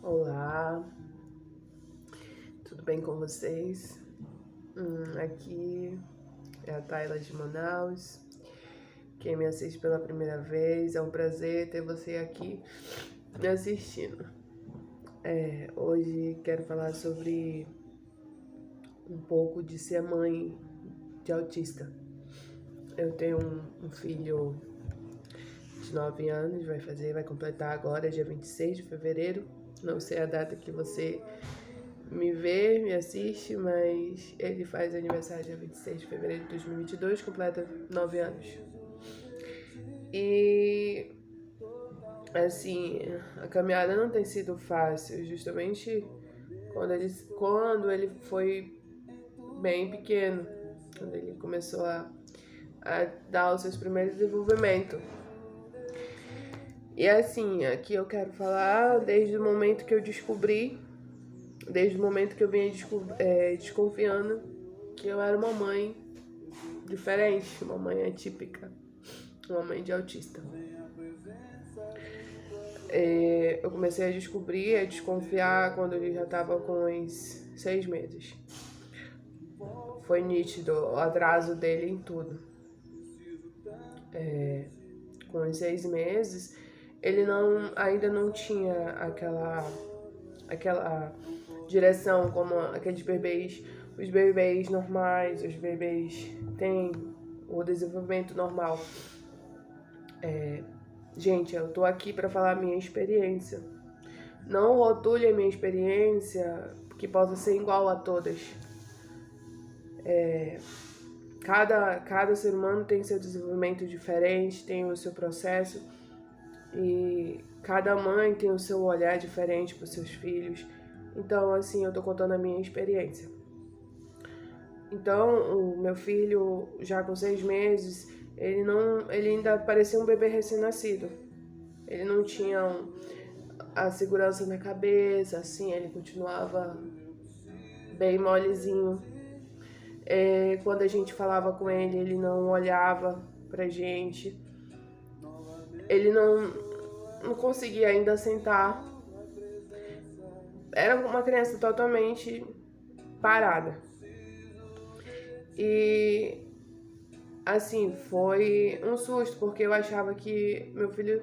Olá, tudo bem com vocês? Aqui é a Tayla de Manaus. Quem me assiste pela primeira vez, é um prazer ter você aqui me assistindo. Hoje quero falar sobre um pouco de ser mãe de autista. Eu tenho um filho de 9 anos, vai completar agora, dia 26 de fevereiro. Não sei a data que você me vê, me assiste, mas ele faz aniversário dia 26 de fevereiro de 2022, completa 9 anos. E, assim, a caminhada não tem sido fácil, justamente quando ele foi bem pequeno, quando ele começou a dar os seus primeiros desenvolvimentos. E assim, aqui eu quero falar desde o momento que eu descobri, desde o momento que eu vinha desconfiando que eu era uma mãe diferente, uma mãe atípica, uma mãe de autista. Eu comecei a descobrir, a desconfiar quando ele já estava com uns 6 meses. Foi nítido o atraso dele em tudo. Com os 6 meses, ele ainda não tinha aquela direção como aqueles bebês, os bebês normais, os bebês têm o desenvolvimento normal. Gente, eu tô aqui para falar a minha experiência. Não rotule a minha experiência que possa ser igual a todas. Cada ser humano tem seu desenvolvimento diferente, tem o seu processo, e cada mãe tem o seu olhar diferente para os seus filhos. Então, assim, eu tô contando a minha experiência. Então, o meu filho, já com 6 meses, ele ainda parecia um bebê recém-nascido. Ele não tinha a segurança na cabeça, assim, ele continuava bem molezinho. Quando a gente falava com ele, ele não olhava pra gente. Ele não conseguia ainda sentar. Era uma criança totalmente parada. E assim, foi um susto, porque eu achava que meu filho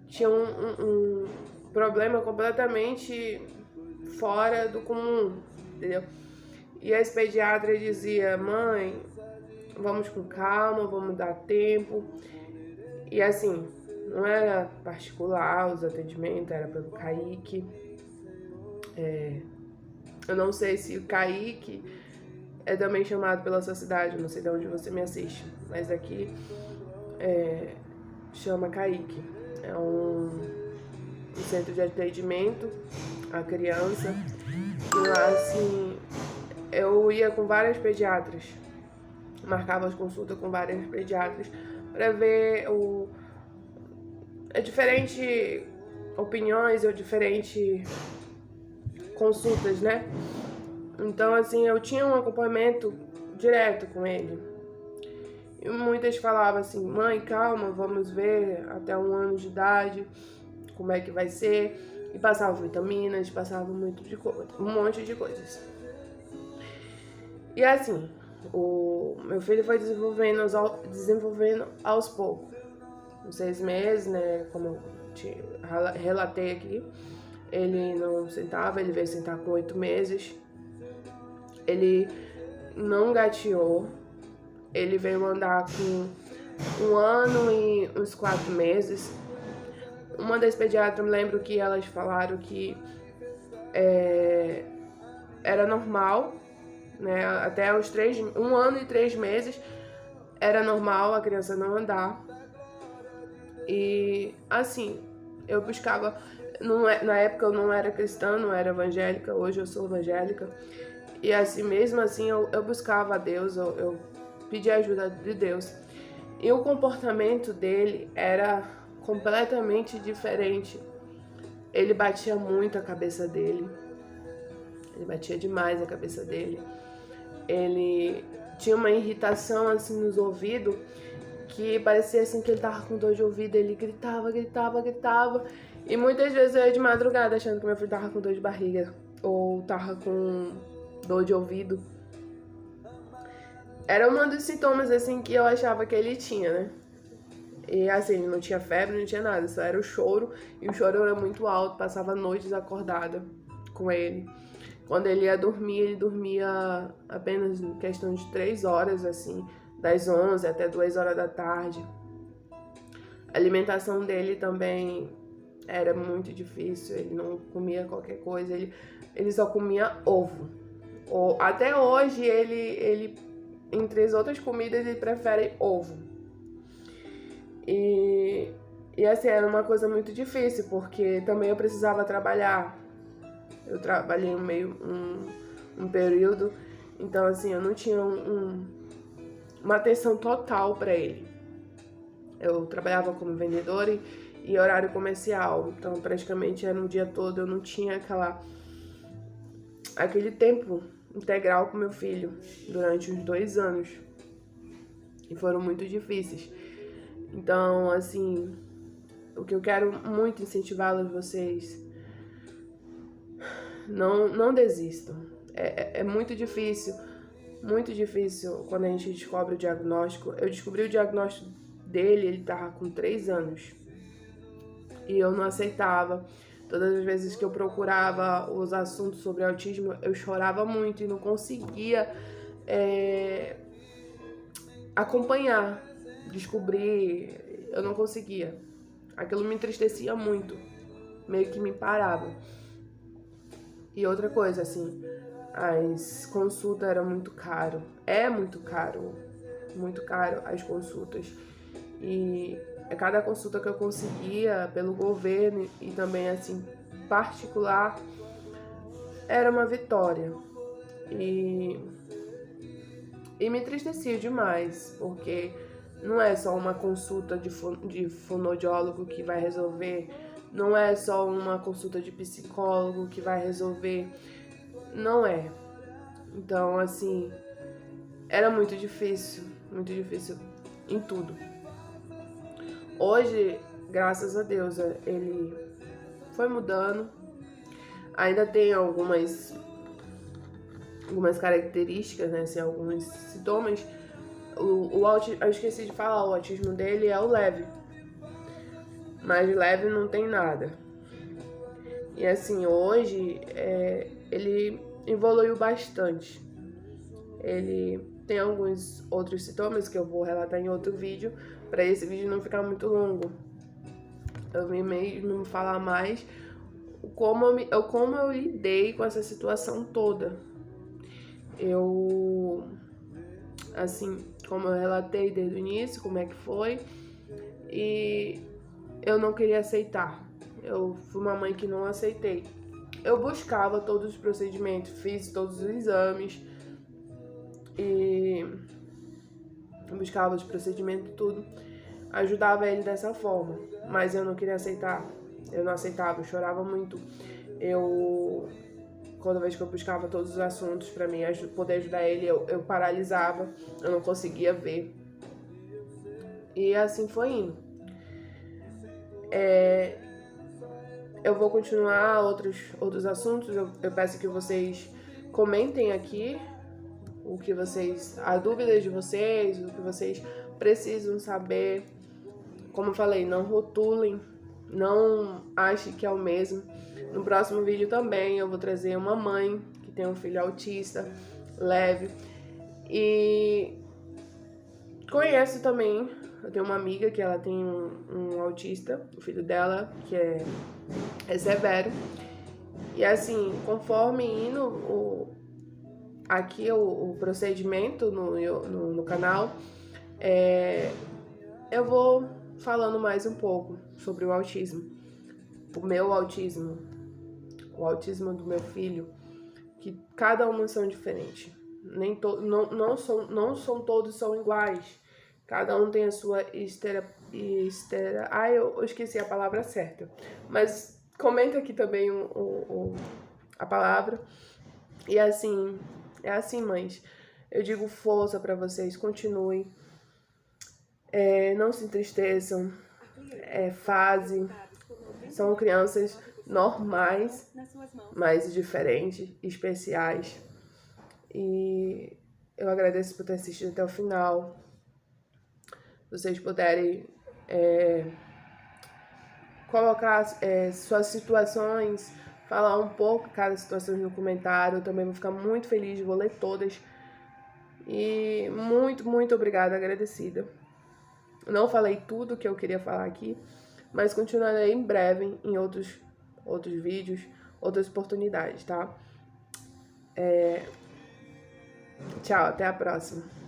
tinha um problema completamente fora do comum, entendeu? E a pediatra dizia: mãe, vamos com calma, vamos dar tempo. E assim, não era particular os atendimentos, era pelo Kaique. Eu não sei se o Kaique é também chamado pela sua cidade, não sei de onde você me assiste, mas aqui chama Kaique. É um centro de atendimento à criança. E lá, assim, eu ia com várias pediatras, marcava as consultas com várias pediatras para ver diferentes opiniões ou diferentes consultas, né? Então, assim, eu tinha um acompanhamento direto com ele. E muitas falavam assim: mãe, calma, vamos ver até 1 ano de idade como é que vai ser. E passavam vitaminas, passavam um monte de coisas. E assim, o meu filho foi desenvolvendo aos poucos. Com 6 meses, né, como eu relatei aqui, ele não sentava, ele veio sentar com 8 meses. Ele não gateou, ele veio andar com 1 ano e uns 4 meses. Uma das pediatras, me lembro que elas falaram que era normal, né? Até os 1 ano e 3 meses era normal a criança não andar. E assim, eu buscava. Na época eu não era cristã, não era evangélica, hoje eu sou evangélica. E assim, mesmo assim, eu buscava a Deus, eu pedia ajuda de Deus. E o comportamento dele era completamente diferente. Ele batia muito a cabeça dele. Ele batia demais a cabeça dele. Ele tinha uma irritação assim nos ouvidos, que parecia assim que ele tava com dor de ouvido. Ele gritava. E muitas vezes eu ia de madrugada achando que meu filho tava com dor de barriga ou tava com dor de ouvido. Era um dos sintomas, assim, que eu achava que ele tinha, né? E, assim, ele não tinha febre, não tinha nada, só era o choro. E o choro era muito alto, passava noites acordada com ele. Quando ele ia dormir, ele dormia apenas em questão de 3 horas, assim, das 11 até 2 horas da tarde. A alimentação dele também era muito difícil, ele não comia qualquer coisa, ele só comia ovo. Até hoje, ele, entre as outras comidas, ele prefere ovo. E assim, era uma coisa muito difícil, porque também eu precisava trabalhar. Eu trabalhei um período, então assim, eu não tinha uma atenção total para ele. Eu trabalhava como vendedora e horário comercial, então praticamente era um dia todo, eu não tinha aquele tempo integral com meu filho durante uns 2 anos. E foram muito difíceis. Então, assim, o que eu quero muito incentivar vocês, não desistam. É muito difícil quando a gente descobre o diagnóstico. Eu descobri o diagnóstico dele, ele tava com 3 anos. E eu não aceitava. Todas as vezes que eu procurava os assuntos sobre autismo, eu chorava muito e não conseguia acompanhar, descobrir. Eu não conseguia. Aquilo me entristecia muito. Meio que me parava. E outra coisa, assim, as consultas eram muito caro. É muito caro as consultas. E cada consulta que eu conseguia pelo governo e também, assim, particular, era uma vitória. E me entristecia demais, porque não é só uma consulta de fonoaudiólogo que vai resolver, não é só uma consulta de psicólogo que vai resolver, não é. Então, assim, era muito difícil em tudo. Hoje, graças a Deus, ele foi mudando. Ainda tem algumas características, né, assim, alguns sintomas. Eu esqueci de falar, o autismo dele é o leve. Mas leve não tem nada. E assim, hoje ele evoluiu bastante. Ele tem alguns outros sintomas que eu vou relatar em outro vídeo, para esse vídeo não ficar muito longo. Eu vim mesmo falar mais como eu lidei com essa situação toda. Eu, assim, como eu relatei desde o início, como é que foi, e eu não queria aceitar. Eu fui uma mãe que não aceitei. Eu buscava todos os procedimentos, fiz todos os exames e buscava os procedimentos, tudo. Ajudava ele dessa forma, mas eu não queria aceitar. Eu não aceitava, eu chorava muito. Cada vez que eu buscava todos os assuntos pra mim poder ajudar ele, eu paralisava, eu não conseguia ver. E assim foi indo. Eu vou continuar outros assuntos. Eu peço que vocês comentem aqui as dúvidas de vocês, o que vocês precisam saber. Como eu falei, não rotulem, não achem que é o mesmo. No próximo vídeo também eu vou trazer uma mãe que tem um filho autista, leve. E conheço também, eu tenho uma amiga que ela tem um autista, o filho dela, que é severo. E assim, conforme indo aqui o procedimento no canal, eu vou falando mais um pouco sobre o autismo. O meu autismo, o autismo do meu filho, que cada uma são diferentes. Não são todos são iguais. Cada um tem a sua eu esqueci a palavra certa. Mas comenta aqui também a palavra. E assim, é assim, mães. Eu digo força pra vocês, continuem. Não se entristeçam. São crianças normais, mas diferentes, especiais. E eu agradeço por ter assistido até o final. Se vocês puderem colocar suas situações, falar um pouco de cada situação no comentário. Eu também vou ficar muito feliz, vou ler todas. E muito, muito obrigada, agradecida. Não falei tudo que eu queria falar aqui, mas continuarei em breve em outros vídeos, outras oportunidades, tá? Tchau, até a próxima.